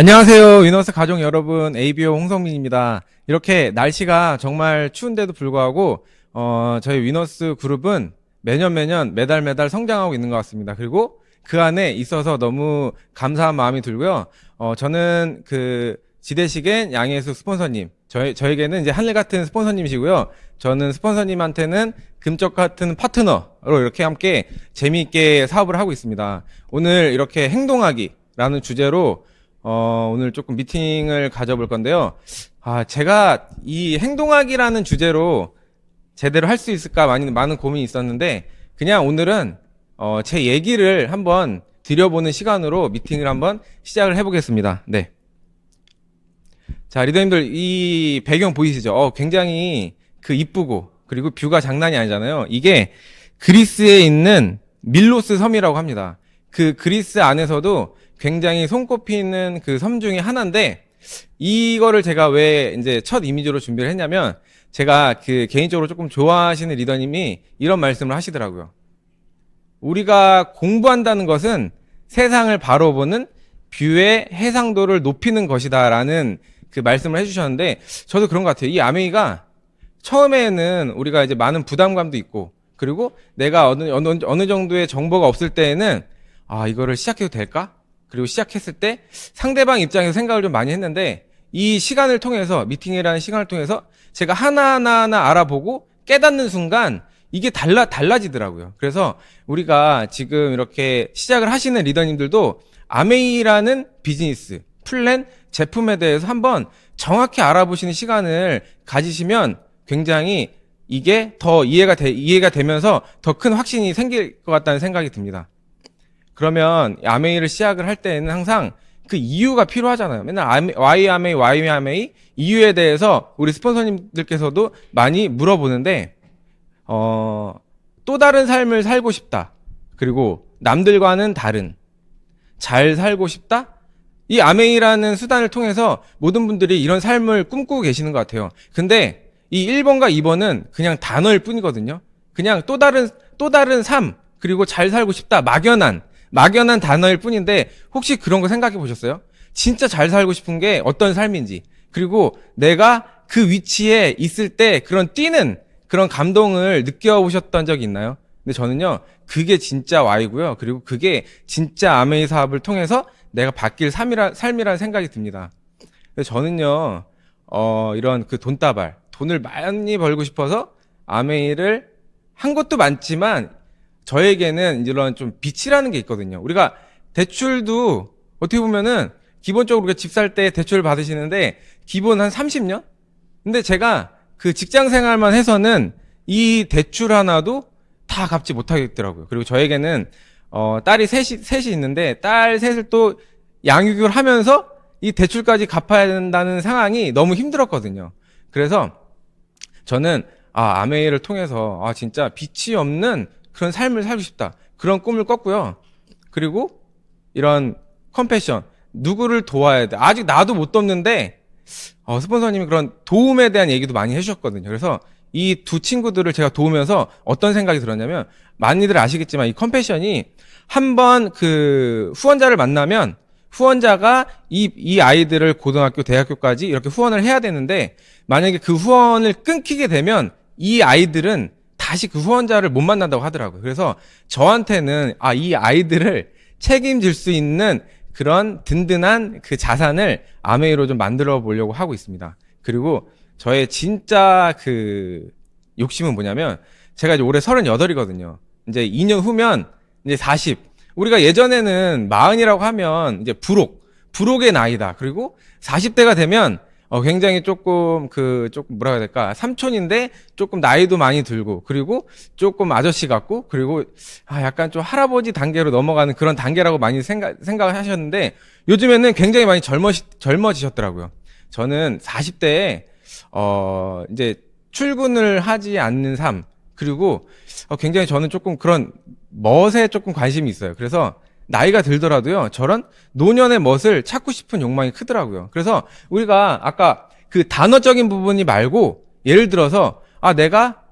안녕하세요. 위너스 가족 여러분, ABO 홍성민입니다. 이렇게 날씨가 정말 추운데도 불구하고 저희 위너스 그룹은 매년 매달 성장하고 있는 것 같습니다. 그리고 그 안에 있어서 너무 감사한 마음이 들고요. 저는 그 지대식엔 양혜수 스폰서님, 저에게는 이제 하늘 같은 스폰서님이시고요. 저는 스폰서님한테는 금쪽 같은 파트너로 이렇게 함께 재미있게 사업을 하고 있습니다. 오늘 이렇게 행동하기라는 주제로 오늘 조금 미팅을 가져볼 건데요. 제가 이 행동하기라는 주제로 제대로 할 수 있을까 많은 고민이 있었는데, 그냥 오늘은, 제 얘기를 한번 드려보는 시간으로 미팅을 한번 시작을 해보겠습니다. 네. 자, 리더님들, 이 배경 보이시죠? 굉장히 이쁘고, 그리고 뷰가 장난이 아니잖아요. 이게 그리스에 있는 밀로스 섬이라고 합니다. 그 그리스 안에서도 굉장히 손꼽히는 그 섬 중에 하나인데, 이거를 제가 왜 이제 첫 이미지로 준비를 했냐면, 제가 개인적으로 조금 좋아하시는 리더님이 이런 말씀을 하시더라고요. 우리가 공부한다는 것은 세상을 바로 보는 뷰의 해상도를 높이는 것이다 라는 그 말씀을 해주셨는데, 저도 그런 것 같아요. 이 아메이가 처음에는 우리가 이제 많은 부담감도 있고, 그리고 내가 어느 정도의 정보가 없을 때에는 이거를 시작해도 될까? 그리고 시작했을 때 상대방 입장에서 생각을 좀 많이 했는데, 이 시간을 통해서, 미팅이라는 시간을 통해서 제가 하나하나 알아보고 깨닫는 순간 이게 달라지더라고요. 그래서 우리가 지금 이렇게 시작을 하시는 리더님들도 아메이라는 비즈니스, 플랜, 제품에 대해서 한번 정확히 알아보시는 시간을 가지시면 굉장히 이게 더 이해가 되면서 더 큰 확신이 생길 것 같다는 생각이 듭니다. 그러면 아메이를 시작을 할 때는 항상 그 이유가 필요하잖아요. 맨날 why 아메이 이유에 대해서 우리 스폰서님들께서도 많이 물어보는데, 또 다른 삶을 살고 싶다. 그리고 남들과는 다른, 잘 살고 싶다. 이 아메이라는 수단을 통해서 모든 분들이 이런 삶을 꿈꾸고 계시는 것 같아요. 근데 이 1번과 2번은 그냥 단어일 뿐이거든요. 그냥 또 다른 삶, 그리고 잘 살고 싶다. 막연한 단어일 뿐인데, 혹시 그런 거 생각해 보셨어요? 진짜 잘 살고 싶은 게 어떤 삶인지, 그리고 내가 그 위치에 있을 때 그런 뛰는 그런 감동을 느껴보셨던 적이 있나요? 근데 저는요, 그게 진짜 Y고요. 그리고 그게 진짜 아메이 사업을 통해서 내가 바뀔 삶이라는 생각이 듭니다. 근데 저는요, 이런 돈을 많이 벌고 싶어서 아메이를 한 것도 많지만, 저에게는 이런 좀 빚이라는 게 있거든요. 우리가 대출도 어떻게 보면은 기본적으로 우리가 집 살 때 대출을 받으시는데 기본 한 30년? 근데 제가 그 직장 생활만 해서는 이 대출 하나도 다 갚지 못하겠더라고요. 그리고 저에게는 딸이 셋이 있는데 딸 셋을 또 양육을 하면서 이 대출까지 갚아야 된다는 상황이 너무 힘들었거든요. 그래서 저는 아메이를 통해서 진짜 빚이 없는 그런 삶을 살고 싶다. 그런 꿈을 꿨고요. 그리고 이런 컴패션, 누구를 도와야 돼. 아직 나도 못 돕는데 스폰서님이 그런 도움에 대한 얘기도 많이 해주셨거든요. 그래서 이 두 친구들을 제가 도우면서 어떤 생각이 들었냐면, 많이들 아시겠지만 이 컴패션이 한번 그 후원자를 만나면 후원자가 이 아이들을 고등학교, 대학교까지 이렇게 후원을 해야 되는데, 만약에 그 후원을 끊기게 되면 이 아이들은 다시 그 후원자를 못 만난다고 하더라고요. 그래서 저한테는 이 아이들을 책임질 수 있는 그런 든든한 그 자산을 아메이로 좀 만들어 보려고 하고 있습니다. 그리고 저의 진짜 그 욕심은 뭐냐면, 제가 이제 올해 38이거든요. 이제 2년 후면 이제 40. 우리가 예전에는 40이라고 하면 이제 부록의 나이다. 그리고 40대가 되면 굉장히 조금 뭐라 해야 될까, 삼촌인데 조금 나이도 많이 들고, 그리고 조금 아저씨 같고, 그리고 약간 좀 할아버지 단계로 넘어가는 그런 단계라고 많이 생각을 하셨는데, 요즘에는 굉장히 많이 젊어지셨더라고요. 저는 40대에 이제 출근을 하지 않는 삶, 그리고 굉장히 저는 조금 그런 멋에 조금 관심이 있어요. 그래서 나이가 들더라도요, 저런 노년의 멋을 찾고 싶은 욕망이 크더라고요. 그래서 우리가 아까 그 단어적인 부분이 말고, 예를 들어서 내가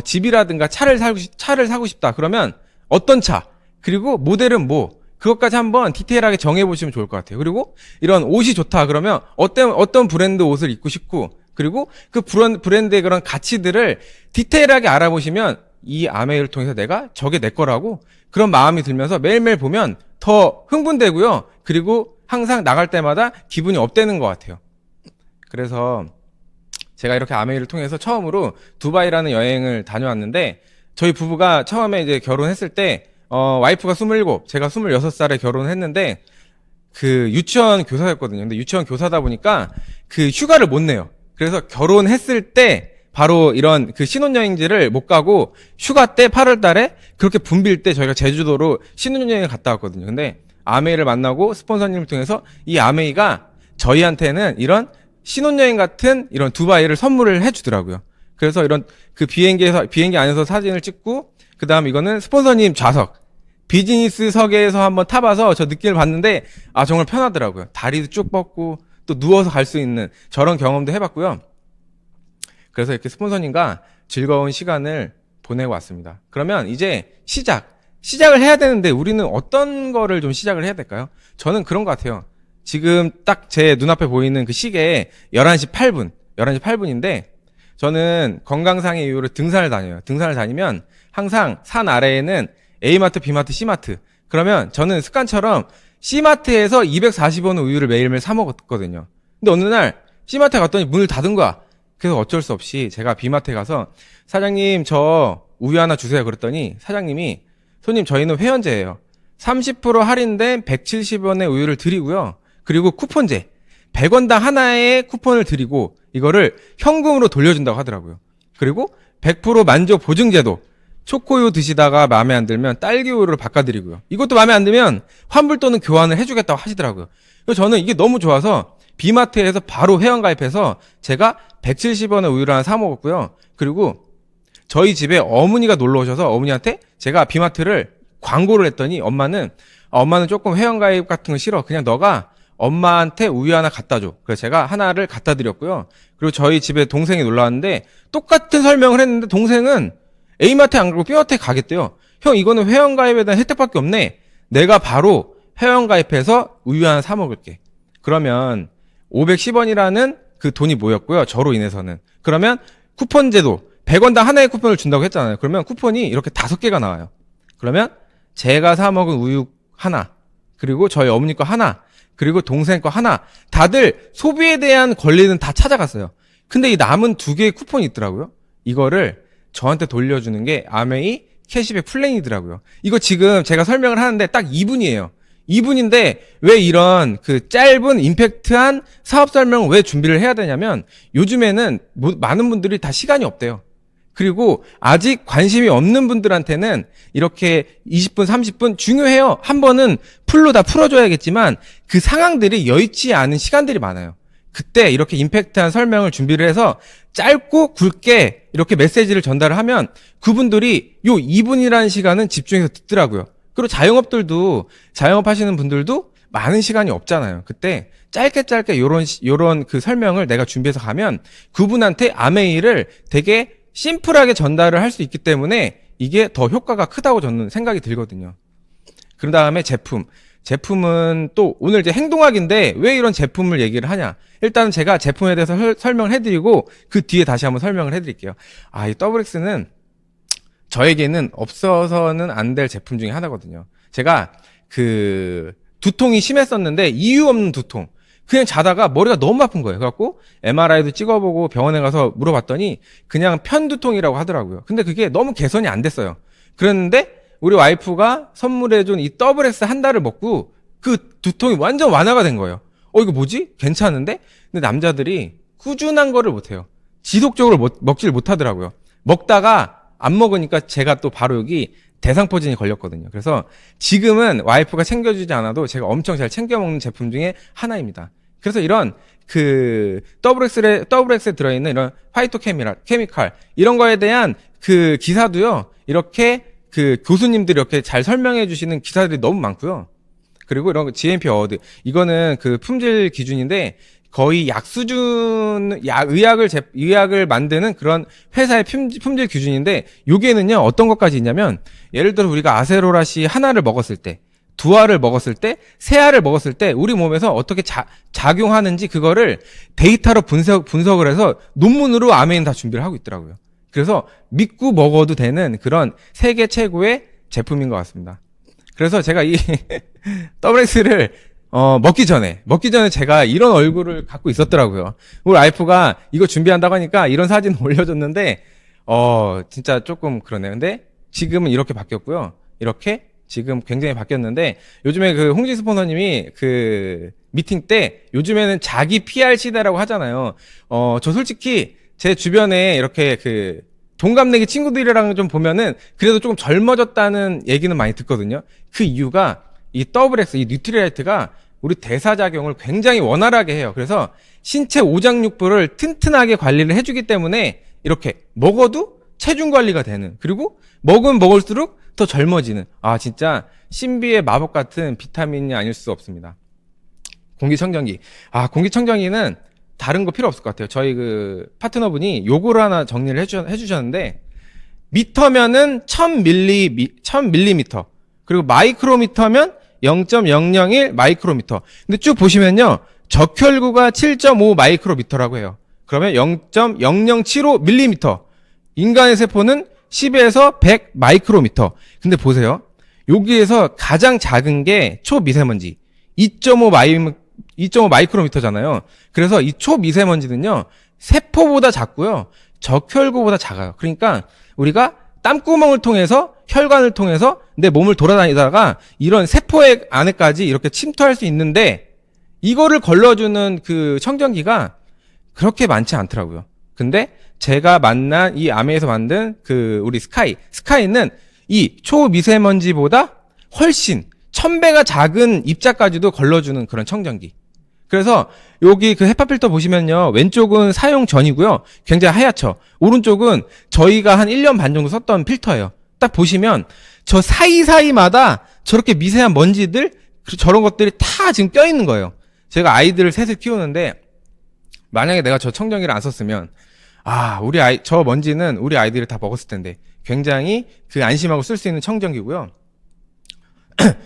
집이라든가 차를 사고 싶다. 그러면 어떤 차, 그리고 모델은 뭐, 그것까지 한번 디테일하게 정해보시면 좋을 것 같아요. 그리고 이런 옷이 좋다 그러면 어떤 브랜드 옷을 입고 싶고, 그리고 그 브랜드의 그런 가치들을 디테일하게 알아보시면 이 아메이를 통해서 내가 저게 내 거라고 그런 마음이 들면서 매일매일 보면 더 흥분되고요. 그리고 항상 나갈 때마다 기분이 업되는 것 같아요. 그래서 제가 이렇게 아메이를 통해서 처음으로 두바이라는 여행을 다녀왔는데, 저희 부부가 처음에 이제 결혼했을 때 와이프가 27, 제가 26살에 결혼했는데 그 유치원 교사였거든요. 근데 유치원 교사다 보니까 그 휴가를 못 내요. 그래서 결혼했을 때 바로 이런 그 신혼여행지를 못 가고 휴가 때 8월 달에 그렇게 붐빌 때 저희가 제주도로 신혼여행을 갔다 왔거든요. 근데 아메이를 만나고 스폰서님을 통해서 이 아메이가 저희한테는 이런 신혼여행 같은 이런 두바이를 선물을 해주더라고요. 그래서 이런 그 비행기 안에서 사진을 찍고, 그 다음 이거는 스폰서님 좌석, 비즈니스석에서 한번 타봐서 저 느낌을 봤는데, 아, 정말 편하더라고요. 다리도 쭉 뻗고, 또 누워서 갈 수 있는 저런 경험도 해봤고요. 그래서 이렇게 스폰서님과 즐거운 시간을 보내고 왔습니다. 그러면 이제 시작을 해야 되는데 우리는 어떤 거를 좀 시작을 해야 될까요? 저는 그런 것 같아요. 지금 딱 제 눈앞에 보이는 그 시계에 11시 8분인데, 저는 건강상의 이유로 등산을 다녀요. 등산을 다니면 항상 산 아래에는 A마트, B마트, C마트. 그러면 저는 습관처럼 C마트에서 240원의 우유를 매일매일 사 먹었거든요. 근데 어느 날 C마트에 갔더니 문을 닫은 거야. 그래서 어쩔 수 없이 제가 B마트에 가서 사장님 저 우유 하나 주세요. 그랬더니 사장님이, 손님 저희는 회원제예요. 30% 할인된 170원의 우유를 드리고요. 그리고 쿠폰제 100원당 하나의 쿠폰을 드리고 이거를 현금으로 돌려준다고 하더라고요. 그리고 100% 만족 보증제도, 초코우유 드시다가 마음에 안 들면 딸기 우유로 바꿔드리고요. 이것도 마음에 안 들면 환불 또는 교환을 해주겠다고 하시더라고요. 그래서 저는 이게 너무 좋아서 B마트에서 바로 회원가입해서 제가 170원의 우유를 하나 사 먹었고요. 그리고 저희 집에 어머니가 놀러 오셔서 어머니한테 제가 B마트를 광고를 했더니 엄마는 조금 회원가입 같은 거 싫어. 그냥 너가 엄마한테 우유 하나 갖다 줘. 그래서 제가 하나를 갖다 드렸고요. 그리고 저희 집에 동생이 놀러 왔는데 똑같은 설명을 했는데 동생은 A마트에 안 가고 B마트에 가겠대요. 형, 이거는 회원가입에 대한 혜택밖에 없네. 내가 바로 회원가입해서 우유 하나 사 먹을게. 그러면 510원이라는 그 돈이 모였고요. 저로 인해서는. 그러면 쿠폰제도 100원당 하나의 쿠폰을 준다고 했잖아요. 그러면 쿠폰이 이렇게 5개가 나와요. 그러면 제가 사 먹은 우유 하나, 그리고 저희 어머니 거 하나, 그리고 동생 거 하나, 다들 소비에 대한 권리는 다 찾아갔어요. 근데 이 남은 2개의 쿠폰이 있더라고요. 이거를 저한테 돌려주는 게 아메이 캐시백 플랜이더라고요. 이거 지금 제가 설명을 하는데 딱 2분이에요. 2분인데 왜 이런 그 짧은 임팩트한 사업 설명을 왜 준비를 해야 되냐면, 요즘에는 많은 분들이 다 시간이 없대요. 그리고 아직 관심이 없는 분들한테는 이렇게 20분, 30분 중요해요. 한 번은 풀로 다 풀어줘야겠지만 그 상황들이 여의치 않은 시간들이 많아요. 그때 이렇게 임팩트한 설명을 준비를 해서 짧고 굵게 이렇게 메시지를 전달을 하면 그분들이 요 2분이라는 시간은 집중해서 듣더라고요. 그리고 자영업 하시는 분들도 많은 시간이 없잖아요. 그때 짧게 요런 그 설명을 내가 준비해서 가면 그분한테 아메이를 되게 심플하게 전달을 할 수 있기 때문에 이게 더 효과가 크다고 저는 생각이 들거든요. 그 다음에 제품은 또 오늘 이제 행동학인데 왜 이런 제품을 얘기를 하냐. 일단은 제가 제품에 대해서 설명을 해드리고 그 뒤에 다시 한번 설명을 해드릴게요. 이 WX는 저에게는 없어서는 안 될 제품 중에 하나거든요. 제가 그 두통이 심했었는데 이유 없는 두통. 그냥 자다가 머리가 너무 아픈 거예요. 그래갖고 MRI도 찍어보고 병원에 가서 물어봤더니 그냥 편두통이라고 하더라고요. 근데 그게 너무 개선이 안 됐어요. 그랬는데 우리 와이프가 선물해준 이 WX 한 달을 먹고 그 두통이 완전 완화가 된 거예요. 이거 뭐지? 괜찮은데? 근데 남자들이 꾸준한 거를 못해요. 지속적으로 먹지를 못하더라고요. 먹다가 안 먹으니까 제가 또 바로 여기 대상포진이 걸렸거든요. 그래서 지금은 와이프가 챙겨주지 않아도 제가 엄청 잘 챙겨 먹는 제품 중에 하나입니다. 그래서 이런 그 WX에 들어있는 이런 파이토케미칼 이런 거에 대한 그 기사도요, 이렇게 그 교수님들이 이렇게 잘 설명해 주시는 기사들이 너무 많고요. 그리고 이런 GMP 어워드, 이거는 그 품질 기준인데 거의 약 수준, 의약을 만드는 그런 회사의 품질 기준인데, 요게는요, 어떤 것까지 있냐면, 예를 들어 우리가 아세로라시 하나를 먹었을 때, 두 알을 먹었을 때, 세 알을 먹었을 때 우리 몸에서 어떻게 작용하는지 그거를 데이터로 분석을 해서 논문으로 아메이는 다 준비를 하고 있더라고요. 그래서 믿고 먹어도 되는 그런 세계 최고의 제품인 것 같습니다. 그래서 제가 이 WX를 먹기 전에 제가 이런 얼굴을 갖고 있었더라고요. 우리 와이프가 이거 준비한다고 하니까 이런 사진 올려줬는데 진짜 조금 그러네요. 근데 지금은 이렇게 바뀌었고요. 이렇게 지금 굉장히 바뀌었는데 요즘에 그 홍진 스포너님이 그 미팅 때 요즘에는 자기 PR 시대라고 하잖아요. 저 솔직히 제 주변에 이렇게 그 동갑내기 친구들이랑 좀 보면은 그래도 조금 젊어졌다는 얘기는 많이 듣거든요. 그 이유가 이 WX, 이 뉴트리라이트가 우리 대사작용을 굉장히 원활하게 해요. 그래서 신체 오장육부를 튼튼하게 관리를 해주기 때문에 이렇게 먹어도 체중 관리가 되는, 그리고 먹으면 먹을수록 더 젊어지는, 진짜 신비의 마법 같은 비타민이 아닐 수 없습니다. 공기청정기. 공기청정기는 다른 거 필요 없을 것 같아요. 저희 그 파트너분이 요거를 하나 정리를 해주셨는데, 미터면은 1000밀리미터, 그리고 마이크로미터면 0.001 마이크로미터. 근데 쭉 보시면요, 적혈구가 7.5 마이크로미터라고 해요. 그러면 0.0075 밀리미터. 인간의 세포는 10에서 100 마이크로미터. 근데 보세요. 여기에서 가장 작은 게 초미세먼지 2.5 마이크로미터잖아요. 그래서 이 초미세먼지는요, 세포보다 작고요, 적혈구보다 작아요. 그러니까 우리가 땀구멍을 통해서, 혈관을 통해서 내 몸을 돌아다니다가 이런 세포의 안에까지 이렇게 침투할 수 있는데, 이거를 걸러주는 그 청정기가 그렇게 많지 않더라고요. 근데 제가 만난 이 아메에서 만든 그 우리 스카이는 이 초미세먼지보다 훨씬 1000배가 작은 입자까지도 걸러주는 그런 청정기. 그래서 여기 그 헤파 필터 보시면요, 왼쪽은 사용 전이고요, 굉장히 하얗죠. 오른쪽은 저희가 한 1년 반 정도 썼던 필터예요. 딱 보시면 저 사이사이마다 저렇게 미세한 먼지들, 저런 것들이 다 지금 껴있는 거예요. 제가 아이들을 셋을 키우는데 만약에 내가 저 청정기를 안 썼으면 저 먼지는 우리 아이들이 다 먹었을 텐데, 굉장히 그 안심하고 쓸 수 있는 청정기고요.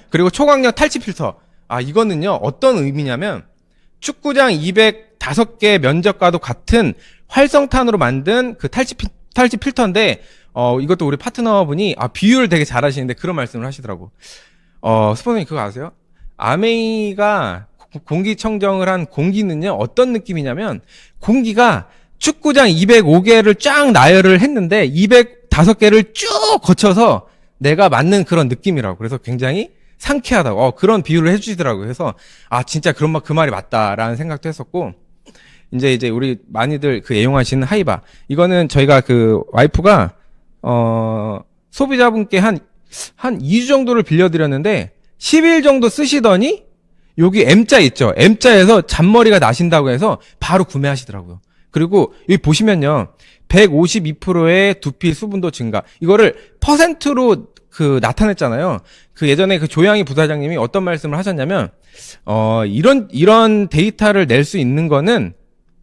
그리고 초강력 탈취 필터. 이거는요, 어떤 의미냐면 축구장 205개 면적과도 같은 활성탄으로 만든 그 탈취 필터인데, 이것도 우리 파트너분이 비유를 되게 잘하시는데 그런 말씀을 하시더라고. 스포너님 그거 아세요? 아메이가 공기청정을 한 공기는요, 어떤 느낌이냐면, 공기가 축구장 205개를 쫙 나열을 했는데 205개를 쭉 거쳐서 내가 맞는 그런 느낌이라고. 그래서 굉장히 상쾌하다고 그런 비유를 해주시더라고요. 그래서 진짜 그 말이 맞다라는 생각도 했었고, 이제 우리 많이들 그 애용하시는 하이바, 이거는 저희가 그 와이프가 소비자분께 한 2주 정도를 빌려드렸는데 10일 정도 쓰시더니 여기 M자 있죠, M자에서 잔머리가 나신다고 해서 바로 구매하시더라고요. 그리고 여기 보시면요, 152%의 두피 수분도 증가, 이거를 퍼센트로 그 나타냈잖아요. 그 예전에 그 조양희 부사장님이 어떤 말씀을 하셨냐면, 이런 데이터를 낼 수 있는 거는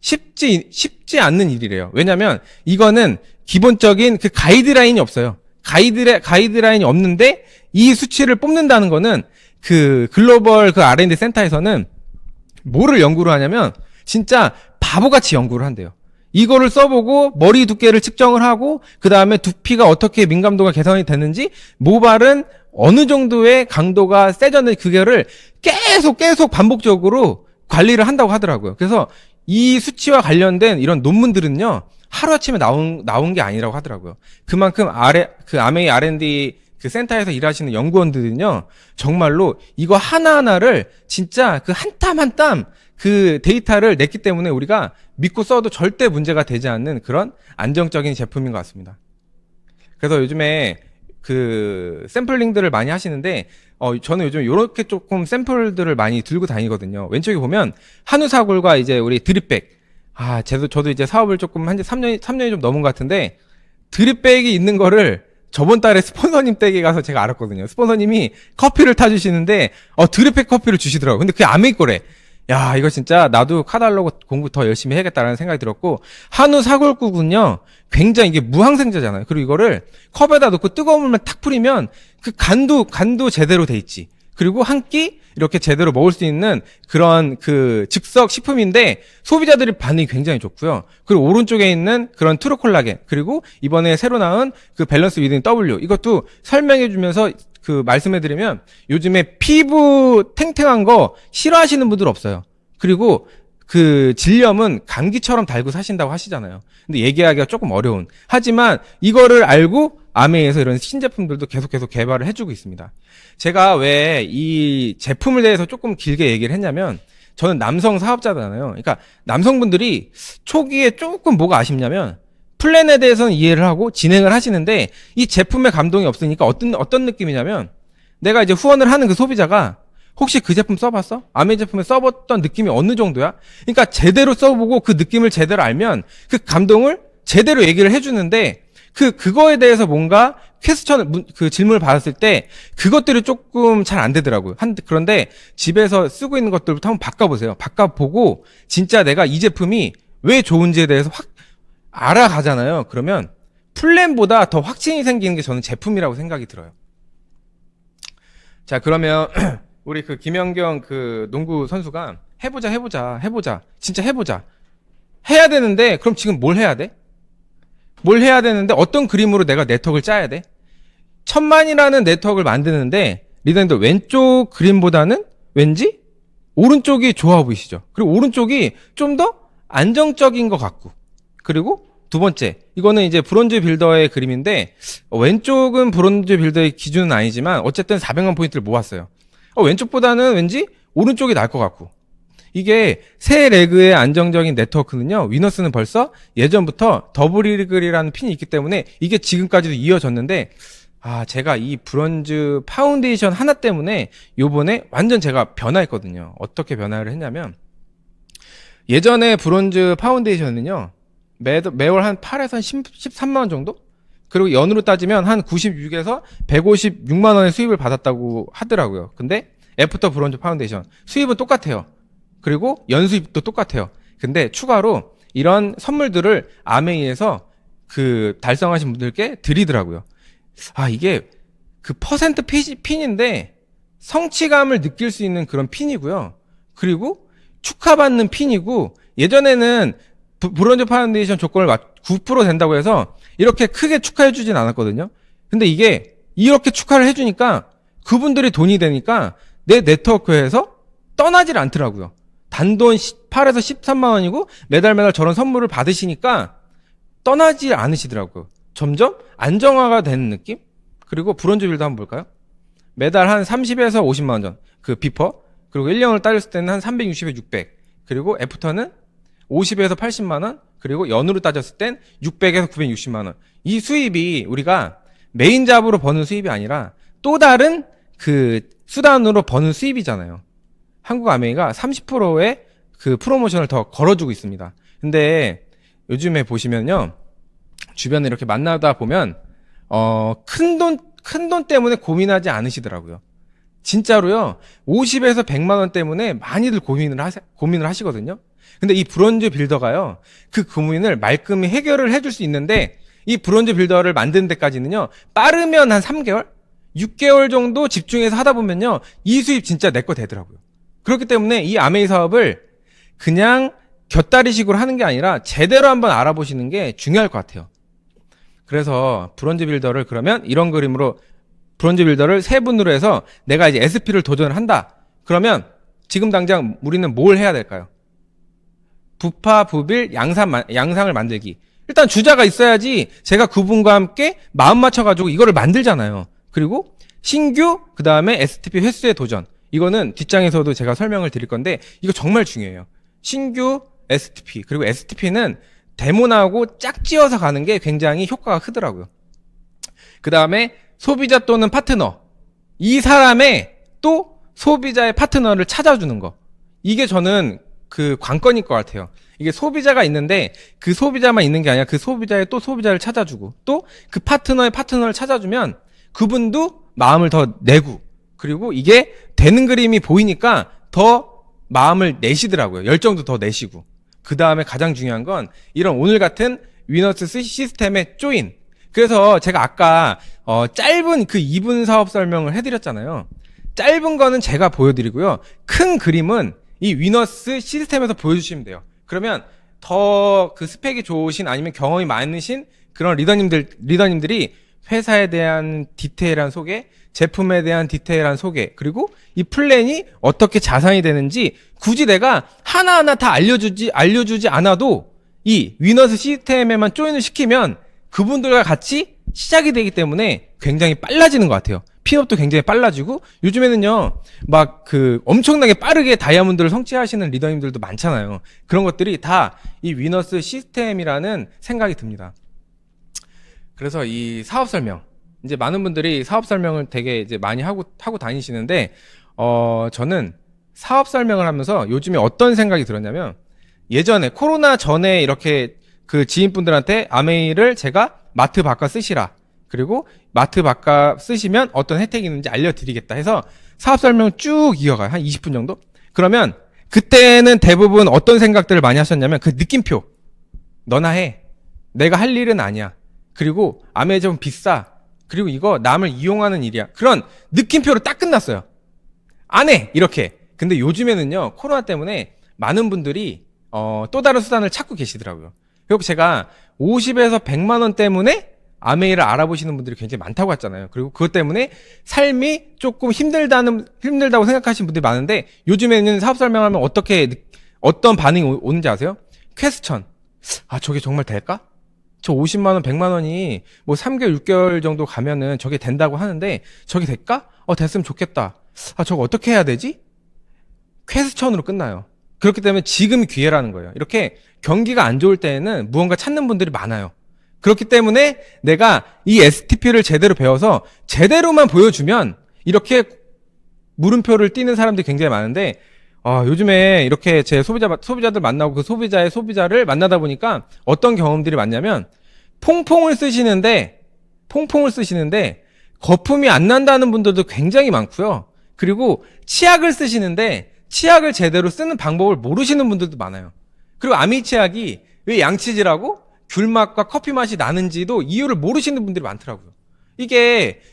쉽지 않는 일이래요. 왜냐면 이거는 기본적인 그 가이드라인이 없어요. 가이드라인이 없는데 이 수치를 뽑는다는 거는 그 글로벌 그 R&D 센터에서는 뭐를 연구를 하냐면 진짜 바보같이 연구를 한대요. 이거를 써보고 머리 두께를 측정을 하고, 그 다음에 두피가 어떻게 민감도가 개선이 되는지, 모발은 어느 정도의 강도가 세졌는지, 그거를 계속 반복적으로 관리를 한다고 하더라고요. 그래서 이 수치와 관련된 이런 논문들은요, 하루아침에 나온 게 아니라고 하더라고요. 그만큼 그 아메이 R&D 그 센터에서 일하시는 연구원들은요, 정말로 이거 하나하나를 진짜 그 한 땀 한 땀 그 데이터를 냈기 때문에 우리가 믿고 써도 절대 문제가 되지 않는 그런 안정적인 제품인 것 같습니다. 그래서 요즘에 그 샘플링들을 많이 하시는데, 저는 요즘 요렇게 조금 샘플들을 많이 들고 다니거든요. 왼쪽에 보면 한우사골과 이제 우리 드립백. 저도 이제 사업을 조금 한지 3년이 좀 넘은 것 같은데, 드립백이 있는 거를 저번 달에 스폰서님 댁에 가서 제가 알았거든요. 스폰서님이 커피를 타주시는데, 드립백 커피를 주시더라고요. 근데 그게 아메이 거래. 야, 이거 진짜 나도 카달로그 공부 더 열심히 해야겠다라는 생각이 들었고, 한우 사골국은요, 굉장히 이게 무항생제잖아요. 그리고 이거를 컵에다 넣고 뜨거운 물만 탁 뿌리면 그 간도 제대로 돼 있지. 그리고 한 끼 이렇게 제대로 먹을 수 있는 그런 그 즉석 식품인데 소비자들의 반응이 굉장히 좋고요. 그리고 오른쪽에 있는 그런 트루콜라겐, 그리고 이번에 새로 나온 그 밸런스 위든 W, 이것도 설명해 주면서 그 말씀해 드리면 요즘에 피부 탱탱한 거 싫어하시는 분들 없어요. 그리고 그 질염은 감기처럼 달고 사신다고 하시잖아요. 근데 얘기하기가 조금 어려운. 하지만 이거를 알고 아메이에서 이런 신제품들도 계속 개발을 해주고 있습니다. 제가 왜 이 제품에 대해서 조금 길게 얘기를 했냐면, 저는 남성 사업자잖아요. 그러니까 남성분들이 초기에 조금 뭐가 아쉽냐면, 플랜에 대해서는 이해를 하고 진행을 하시는데 이 제품에 감동이 없으니까 어떤 느낌이냐면, 내가 이제 후원을 하는 그 소비자가 혹시 그 제품 써봤어? 아메 제품을 써봤던 느낌이 어느 정도야? 그러니까 제대로 써보고 그 느낌을 제대로 알면 그 감동을 제대로 얘기를 해주는데, 그거에 대해서 뭔가 그 질문을 받았을 때 그것들이 조금 잘 안 되더라고요. 그런데 집에서 쓰고 있는 것들부터 한번 바꿔보세요. 바꿔보고 진짜 내가 이 제품이 왜 좋은지에 대해서 확 알아가잖아요. 그러면 플랜보다 더 확신이 생기는 게 저는 제품이라고 생각이 들어요. 자, 그러면 우리 그 김연경 그 농구 선수가 해보자. 진짜 해보자. 해야 되는데, 그럼 지금 뭘 해야 돼? 뭘 해야 되는데, 어떤 그림으로 내가 네트워크를 짜야 돼? 1000만이라는 네트워크를 만드는데, 리더님들 왼쪽 그림보다는 왠지 오른쪽이 좋아 보이시죠? 그리고 오른쪽이 좀 더 안정적인 것 같고. 그리고 두 번째, 이거는 이제 브론즈 빌더의 그림인데, 왼쪽은 브론즈 빌더의 기준은 아니지만, 어쨌든 400만 포인트를 모았어요. 왼쪽보다는 왠지 오른쪽이 나을 것 같고. 이게 세 레그의 안정적인 네트워크는요, 위너스는 벌써 예전부터 더블 이글이라는 핀이 있기 때문에 이게 지금까지도 이어졌는데, 제가 이 브론즈 파운데이션 하나 때문에 요번에 완전 제가 변화했거든요. 어떻게 변화를 했냐면, 예전에 브론즈 파운데이션은요, 매월 한 8에서 13만원 정도? 그리고 연으로 따지면 한 96에서 156만 원의 수입을 받았다고 하더라고요. 근데 애프터 브론즈 파운데이션 수입은 똑같아요. 그리고 연수입도 똑같아요. 근데 추가로 이런 선물들을 아메이에서 그 달성하신 분들께 드리더라고요. 이게 그 퍼센트 핀인데 성취감을 느낄 수 있는 그런 핀이고요. 그리고 축하받는 핀이고, 예전에는 브론즈 파운데이션 조건을 9% 된다고 해서 이렇게 크게 축하해주진 않았거든요. 근데 이게 이렇게 축하를 해주니까 그분들이 돈이 되니까 내 네트워크에서 떠나질 않더라고요. 단돈 8에서 13만 원이고 매달 저런 선물을 받으시니까 떠나지 않으시더라고요. 점점 안정화가 되는 느낌? 그리고 브론즈 빌드 한번 볼까요? 매달 한 30에서 50만 원 전, 그 비퍼. 그리고 1년을 따졌을 때는 한 360에 600. 그리고 애프터는 50에서 80만 원. 그리고 연으로 따졌을 땐 600에서 960만 원. 이 수입이 우리가 메인 잡으로 버는 수입이 아니라 또 다른 그 수단으로 버는 수입이잖아요. 한국 아메이가 30%의 그 프로모션을 더 걸어주고 있습니다. 근데 요즘에 보시면요, 주변에 이렇게 만나다 보면 큰 돈 때문에 고민하지 않으시더라고요. 진짜로요. 50에서 100만 원 때문에 많이들 고민을 하시거든요. 근데 이 브론즈 빌더가요, 그 고민을 말끔히 해결을 해줄 수 있는데, 이 브론즈 빌더를 만드는 데까지는요, 빠르면 한 3개월? 6개월 정도 집중해서 하다 보면요, 이 수입 진짜 내 거 되더라고요. 그렇기 때문에 이 아메이 사업을 그냥 곁다리식으로 하는 게 아니라 제대로 한번 알아보시는 게 중요할 것 같아요. 그래서 브론즈 빌더를 그러면 이런 그림으로 브론즈 빌더를 세 분으로 해서 내가 이제 SP를 도전을 한다. 그러면 지금 당장 우리는 뭘 해야 될까요? 부파, 부빌, 양상을 만들기. 일단 주자가 있어야지 제가 그분과 함께 마음 맞춰가지고 이거를 만들잖아요. 그리고 신규, 그 다음에 STP 횟수의 도전. 이거는 뒷장에서도 제가 설명을 드릴 건데 이거 정말 중요해요. 신규 STP, 그리고 STP는 데모나오고 짝지어서 가는 게 굉장히 효과가 크더라고요. 그 다음에 소비자 또는 파트너. 이 사람의 또 소비자의 파트너를 찾아주는 거. 이게 저는 그 관건일 것 같아요. 이게 소비자가 있는데 그 소비자만 있는 게 아니라 그 소비자의 또 소비자를 찾아주고 또 그 파트너의 파트너를 찾아주면 그분도 마음을 더 내고, 그리고 이게 되는 그림이 보이니까 더 마음을 내시더라고요. 열정도 더 내시고. 그 다음에 가장 중요한 건 이런 오늘 같은 위너스 시스템의 조인. 그래서 제가 아까 짧은 그 2분 사업 설명을 해드렸잖아요. 짧은 거는 제가 보여드리고요. 큰 그림은 이 위너스 시스템에서 보여주시면 돼요. 그러면 더 그 스펙이 좋으신 아니면 경험이 많으신 그런 리더님들이 회사에 대한 디테일한 소개, 제품에 대한 디테일한 소개, 그리고 이 플랜이 어떻게 자산이 되는지 굳이 내가 하나하나 다 알려주지 않아도 이 위너스 시스템에만 조인을 시키면 그분들과 같이 시작이 되기 때문에 굉장히 빨라지는 것 같아요. 핀업도 굉장히 빨라지고, 요즘에는요, 막 엄청나게 빠르게 다이아몬드를 성취하시는 리더님들도 많잖아요. 그런 것들이 다 이 위너스 시스템이라는 생각이 듭니다. 그래서 이 사업 설명, 이제 많은 분들이 사업 설명을 되게 이제 많이 하고 다니시는데, 저는 사업 설명을 하면서 요즘에 어떤 생각이 들었냐면, 예전에 코로나 전에 이렇게 그 지인분들한테 아메이를 제가 마트 바꿔 쓰시라, 그리고 마트 바꿔 쓰시면 어떤 혜택이 있는지 알려드리겠다 해서 사업 설명 쭉 이어가요. 한 20분 정도? 그러면 그때는 대부분 어떤 생각들을 많이 하셨냐면, 그 느낌표, 너나 해, 내가 할 일은 아니야, 그리고 아메이 좀 비싸, 그리고 이거 남을 이용하는 일이야, 그런 느낌표로 딱 끝났어요. 안 해! 이렇게. 근데 요즘에는요, 코로나 때문에 많은 분들이 또 다른 수단을 찾고 계시더라고요. 그리고 제가 50에서 100만 원 때문에 아메이를 알아보시는 분들이 굉장히 많다고 했잖아요. 그리고 그것 때문에 삶이 조금 힘들다고 생각하시는 분들이 많은데, 요즘에는 사업 설명하면 어떤 반응이 오는지 아세요? 퀘스천. 아, 저게 정말 될까? 저 50만 원, 100만 원이 뭐 3개월, 6개월 정도 가면은 저게 된다고 하는데, 저게 될까? 됐으면 좋겠다. 아, 저거 어떻게 해야 되지? 퀘스천으로 끝나요. 그렇기 때문에 지금 기회라는 거예요. 이렇게 경기가 안 좋을 때에는 무언가 찾는 분들이 많아요. 그렇기 때문에 내가 이 STP를 제대로 배워서 제대로만 보여주면 이렇게 물음표를 띄는 사람들이 굉장히 많은데, 요즘에 이렇게 제 소비자들 만나고 그 소비자의 소비자를 만나다 보니까 어떤 경험들이 많냐면, 퐁퐁을 쓰시는데 거품이 안 난다는 분들도 굉장히 많고요. 그리고 치약을 쓰시는데 치약을 제대로 쓰는 방법을 모르시는 분들도 많아요. 그리고 아메이 치약이 왜 양치질하고 귤맛과 커피 맛이 나는지도 이유를 모르시는 분들이 많더라고요.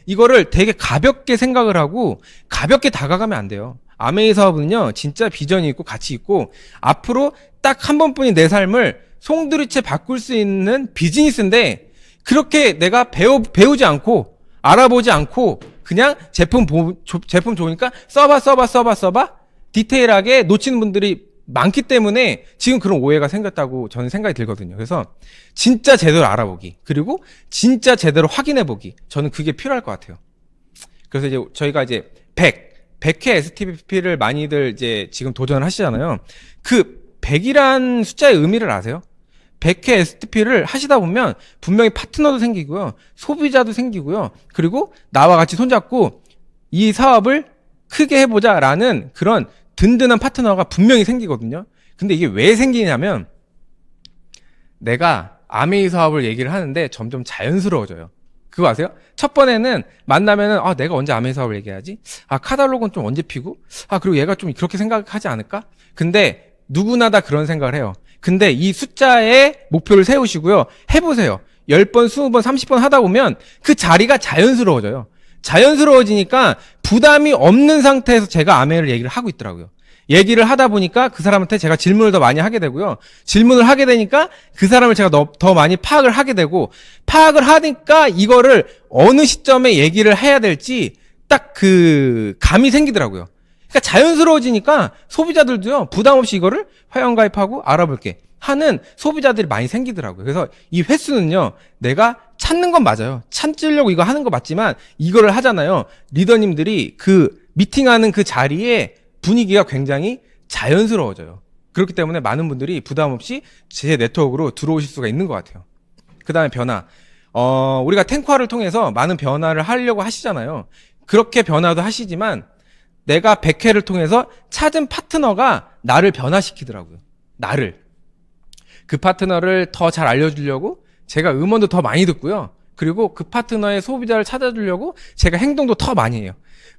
이거를 되게 가볍게 생각을 하고 가볍게 다가가면 안 돼요. 아메이 사업은요, 진짜 비전이 있고 가치 있고, 앞으로 딱 한 번뿐인 내 삶을 송두리째 바꿀 수 있는 비즈니스인데, 그렇게 내가 배우지 않고 알아보지 않고 그냥 제품 좋으니까 써봐 디테일하게 놓치는 분들이 많기 때문에 지금 그런 오해가 생겼다고 저는 생각이 들거든요. 그래서 진짜 제대로 알아보기, 그리고 진짜 제대로 확인해보기, 저는 그게 필요할 것 같아요. 그래서 이제 저희가 이제 100회 STP를 많이들 이제 지금 도전을 하시잖아요. 그 100이란 숫자의 의미를 아세요? 100회 STP를 하시다 보면 분명히 파트너도 생기고요, 소비자도 생기고요, 그리고 나와 같이 손잡고 이 사업을 크게 해보자라는 그런 든든한 파트너가 분명히 생기거든요. 근데 이게 왜 생기냐면, 내가 아메이 사업을 얘기를 하는데 점점 자연스러워져요. 그거 아세요? 첫 번에는 만나면은, 내가 언제 아메이 사업을 얘기하지? 카탈로그는 좀 언제 피고? 그리고 얘가 좀 그렇게 생각하지 않을까? 근데 누구나 다 그런 생각을 해요. 근데 이 숫자에 목표를 세우시고요, 해보세요. 10번, 20번, 30번 하다 보면 그 자리가 자연스러워져요. 자연스러워지니까 부담이 없는 상태에서 제가 아메이를 얘기를 하고 있더라고요. 얘기를 하다 보니까 그 사람한테 제가 질문을 더 많이 하게 되고요, 질문을 하게 되니까 그 사람을 제가 더 많이 파악을 하게 되고, 파악을 하니까 이거를 어느 시점에 얘기를 해야 될지 딱 그 감이 생기더라고요. 그러니까 자연스러워지니까 소비자들도요, 부담 없이 이거를 회원가입하고 알아볼게 하는 소비자들이 많이 생기더라고요. 그래서 이 횟수는요, 내가 찾는 건 맞아요. 찾으려고 이거 하는 거 맞지만, 이거를 하잖아요, 리더님들이 그 미팅하는 그 자리에 분위기가 굉장히 자연스러워져요. 그렇기 때문에 많은 분들이 부담 없이 제 네트워크로 들어오실 수가 있는 것 같아요. 그 다음에 변화. 우리가 탱화를 통해서 많은 변화를 하려고 하시잖아요. 그렇게 변화도 하시지만, 내가 100회를 통해서 찾은 파트너가 나를 변화시키더라고요. 그 파트너를 더 잘 알려주려고 제가 음원도 더 많이 듣고요, 그리고 그 파트너의 소비자를 찾아주려고 제가 행동도 더 많이 해요.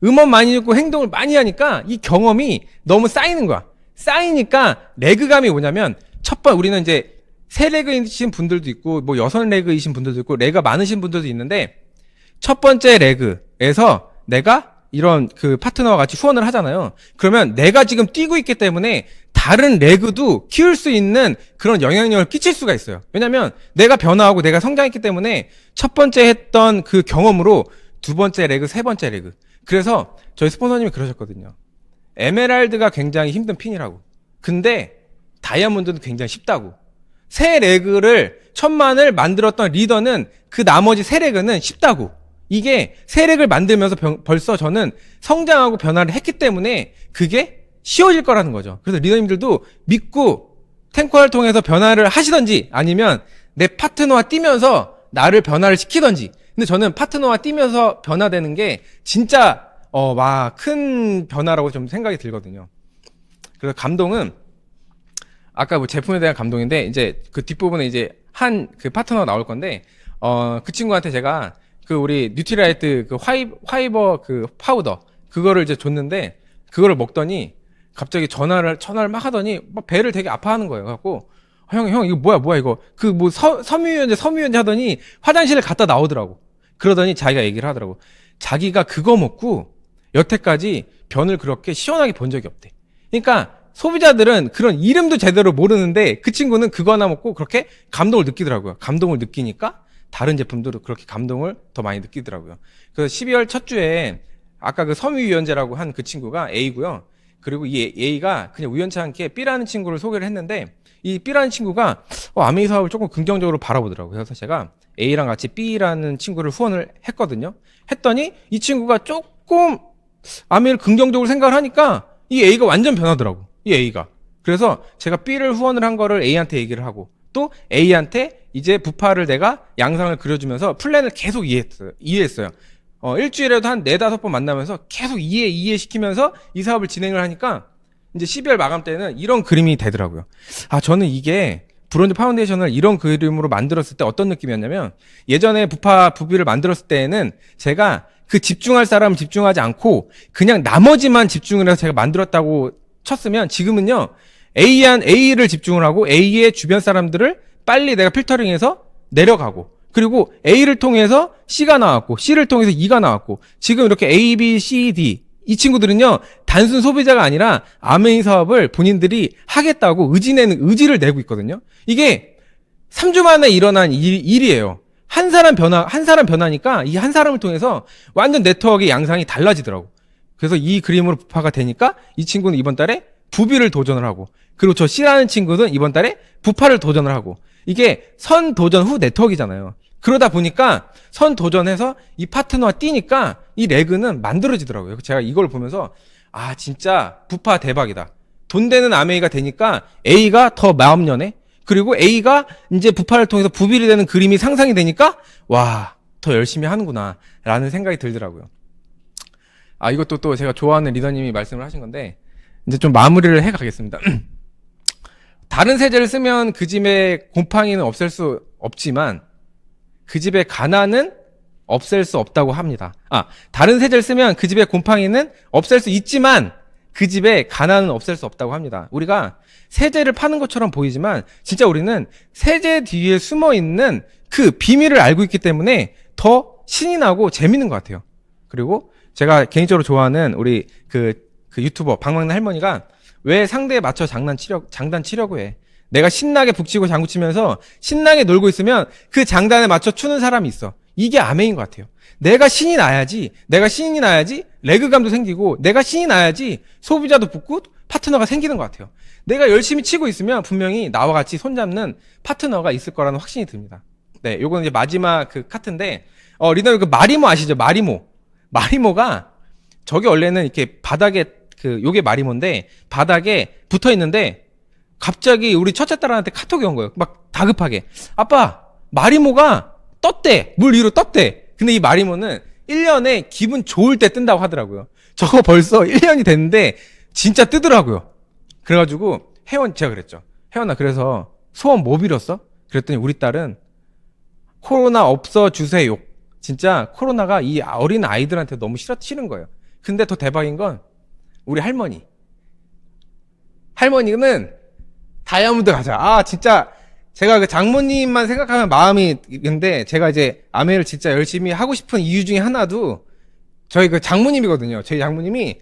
음원 많이 듣고 행동을 많이 하니까 이 경험이 너무 쌓이는 거야. 쌓이니까 레그감이 뭐냐면, 우리는 이제 3레그이신 분들도 있고, 뭐 6레그이신 분들도 있고, 레그가 많으신 분들도 있는데, 첫 번째 레그에서 내가 이런 그 파트너와 같이 후원을 하잖아요. 그러면 내가 지금 뛰고 있기 때문에 다른 레그도 키울 수 있는 그런 영향력을 끼칠 수가 있어요. 왜냐면 내가 변화하고 내가 성장했기 때문에 첫 번째 했던 그 경험으로 두 번째 레그, 세 번째 레그. 그래서 저희 스폰서님이 그러셨거든요. 에메랄드가 굉장히 힘든 핀이라고. 근데 다이아몬드는 굉장히 쉽다고. 세 레그를 천만을 만들었던 리더는 그 나머지 세 레그는 쉽다고. 이게 세 레그를 만들면서 벌써 저는 성장하고 변화를 했기 때문에 그게 쉬워질 거라는 거죠. 그래서 리더님들도 믿고 탱커를 통해서 변화를 하시던지 아니면 내 파트너와 뛰면서 나를 변화를 시키던지. 근데 저는 파트너와 뛰면서 변화되는 게 진짜 큰 변화라고 좀 생각이 들거든요. 그래서 감동은 아까 뭐 제품에 대한 감동인데 이제 그 뒷부분에 이제 한 그 파트너가 나올 건데 그 친구한테 제가 그 우리 뉴트리라이트 그 화이버 그 파우더 그거를 이제 줬는데 그거를 먹더니 갑자기 전화를 막 하더니 막 배를 되게 아파하는 거예요. 그래갖고 형 이거 뭐야 이거 그 뭐 섬유유연제 하더니 화장실에 갔다 나오더라고. 그러더니 자기가 얘기를 하더라고. 자기가 그거 먹고 여태까지 변을 그렇게 시원하게 본 적이 없대. 그러니까 소비자들은 그런 이름도 제대로 모르는데 그 친구는 그거 하나 먹고 그렇게 감동을 느끼더라고요. 감동을 느끼니까 다른 제품들도 그렇게 감동을 더 많이 느끼더라고요. 그래서 12월 첫 주에 아까 그 섬유유연제라고 한 그 친구가 A고요. 그리고 이 A가 그냥 우연치 않게 B라는 친구를 소개를 했는데 이 B라는 친구가 아메이 사업을 조금 긍정적으로 바라보더라고요. 그래서 제가 A랑 같이 B라는 친구를 후원을 했거든요. 했더니 이 친구가 조금 아메이를 긍정적으로 생각을 하니까 이 A가 완전 변하더라고. 이 A가. 그래서 제가 B를 후원을 한 거를 A한테 얘기를 하고 또 A한테 이제 부파를 내가 양상을 그려주면서 플랜을 계속 이해했어요. 일주일에도 한 4-5번 만나면서 계속 이해시키면서 이 사업을 진행을 하니까 이제 12월 마감 때는 이런 그림이 되더라고요. 저는 이게 브론즈 파운데이션을 이런 그림으로 만들었을 때 어떤 느낌이었냐면 예전에 부비를 만들었을 때에는 제가 그 집중할 사람은 집중하지 않고 그냥 나머지만 집중을 해서 제가 만들었다고 쳤으면 지금은요 A를 집중을 하고 A의 주변 사람들을 빨리 내가 필터링해서 내려가고 그리고 A를 통해서 C가 나왔고 C를 통해서 E가 나왔고 지금 이렇게 A, B, C, D 이 친구들은요 단순 소비자가 아니라 아메이 사업을 본인들이 하겠다고 의지를 내고 있거든요. 이게 3주 만에 일어난 일이에요. 한 사람 변하니까 이 한 사람을 통해서 완전 네트워크의 양상이 달라지더라고. 그래서 이 그림으로 부파가 되니까 이 친구는 이번 달에 부비를 도전을 하고 그리고 저 C라는 친구는 이번 달에 부파를 도전을 하고 이게 선 도전 후 네트워크잖아요. 그러다 보니까 선 도전해서 이 파트너와 뛰니까 이 레그는 만들어지더라고요. 제가 이걸 보면서 진짜 부파 대박이다. 돈 되는 아메이가 되니까 A가 더 마음 여네. 그리고 A가 이제 부파를 통해서 부비를 되는 그림이 상상이 되니까 더 열심히 하는구나 라는 생각이 들더라고요. 이것도 또 제가 좋아하는 리더님이 말씀을 하신 건데 이제 좀 마무리를 해 가겠습니다. 다른 세제를 쓰면 그 집의 곰팡이는 없앨 수 없지만 그 집의 가난은 없앨 수 없다고 합니다. 다른 세제를 쓰면 그 집의 곰팡이는 없앨 수 있지만 그 집의 가난은 없앨 수 없다고 합니다. 우리가 세제를 파는 것처럼 보이지만 진짜 우리는 세제 뒤에 숨어 있는 그 비밀을 알고 있기 때문에 더 신이 나고 재밌는 것 같아요. 그리고 제가 개인적으로 좋아하는 우리 그 유튜버 방망래 할머니가 왜 상대에 맞춰 장단치려고 해. 내가 신나게 북치고 장구치면서 신나게 놀고 있으면 그 장단에 맞춰 추는 사람이 있어. 이게 아메인 것 같아요. 내가 신이 나야지 레그감도 생기고 내가 신이 나야지 소비자도 붙고 파트너가 생기는 것 같아요. 내가 열심히 치고 있으면 분명히 나와 같이 손잡는 파트너가 있을 거라는 확신이 듭니다. 네, 요거는 이제 마지막 그 카트인데 리더 그 마리모 아시죠? 마리모가 저게 원래는 이렇게 바닥에 요게 마리모인데 바닥에 붙어 있는데 갑자기 우리 첫째 딸한테 카톡이 온 거예요. 막 다급하게. 아빠, 마리모가 떴대. 물 위로 떴대. 근데 이 마리모는 1년에 기분 좋을 때 뜬다고 하더라고요. 저거 벌써 1년이 됐는데 진짜 뜨더라고요. 그래가지고 제가 그랬죠. 혜원아, 그래서 소원 뭐 빌었어? 그랬더니 우리 딸은 코로나 없어주세요. 진짜 코로나가 이 어린 아이들한테 너무 싫은 거예요. 근데 더 대박인 건 우리 할머니는 다이아몬드 가자. 진짜 제가 그 장모님만 생각하면 마음이 근데 제가 이제 아메를 진짜 열심히 하고 싶은 이유 중에 하나도 저희 그 장모님이거든요. 저희 장모님이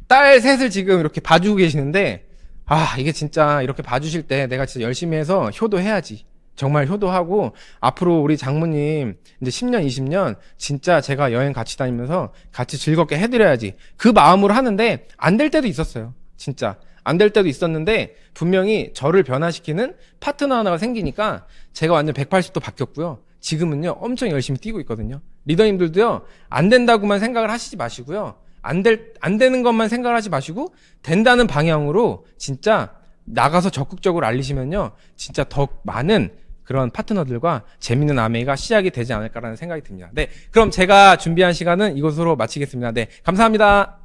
딸 셋을 지금 이렇게 봐주고 계시는데, 아, 이게 진짜 이렇게 봐주실 때 내가 진짜 열심히 해서 효도해야지. 정말 효도하고, 앞으로 우리 장모님 이제 10년, 20년 진짜 제가 여행 같이 다니면서 같이 즐겁게 해드려야지. 그 마음으로 하는데, 안 될 때도 있었어요. 진짜. 안 될 때도 있었는데, 분명히 저를 변화시키는 파트너 하나가 생기니까 제가 완전 180도 바뀌었고요. 지금은요, 엄청 열심히 뛰고 있거든요. 리더님들도요, 안 된다고만 생각을 하시지 마시고요. 안 되는 것만 생각을 하지 마시고, 된다는 방향으로 진짜 나가서 적극적으로 알리시면요, 진짜 더 많은 그런 파트너들과 재밌는 아메이가 시작이 되지 않을까라는 생각이 듭니다. 네, 그럼 제가 준비한 시간은 이것으로 마치겠습니다. 네, 감사합니다.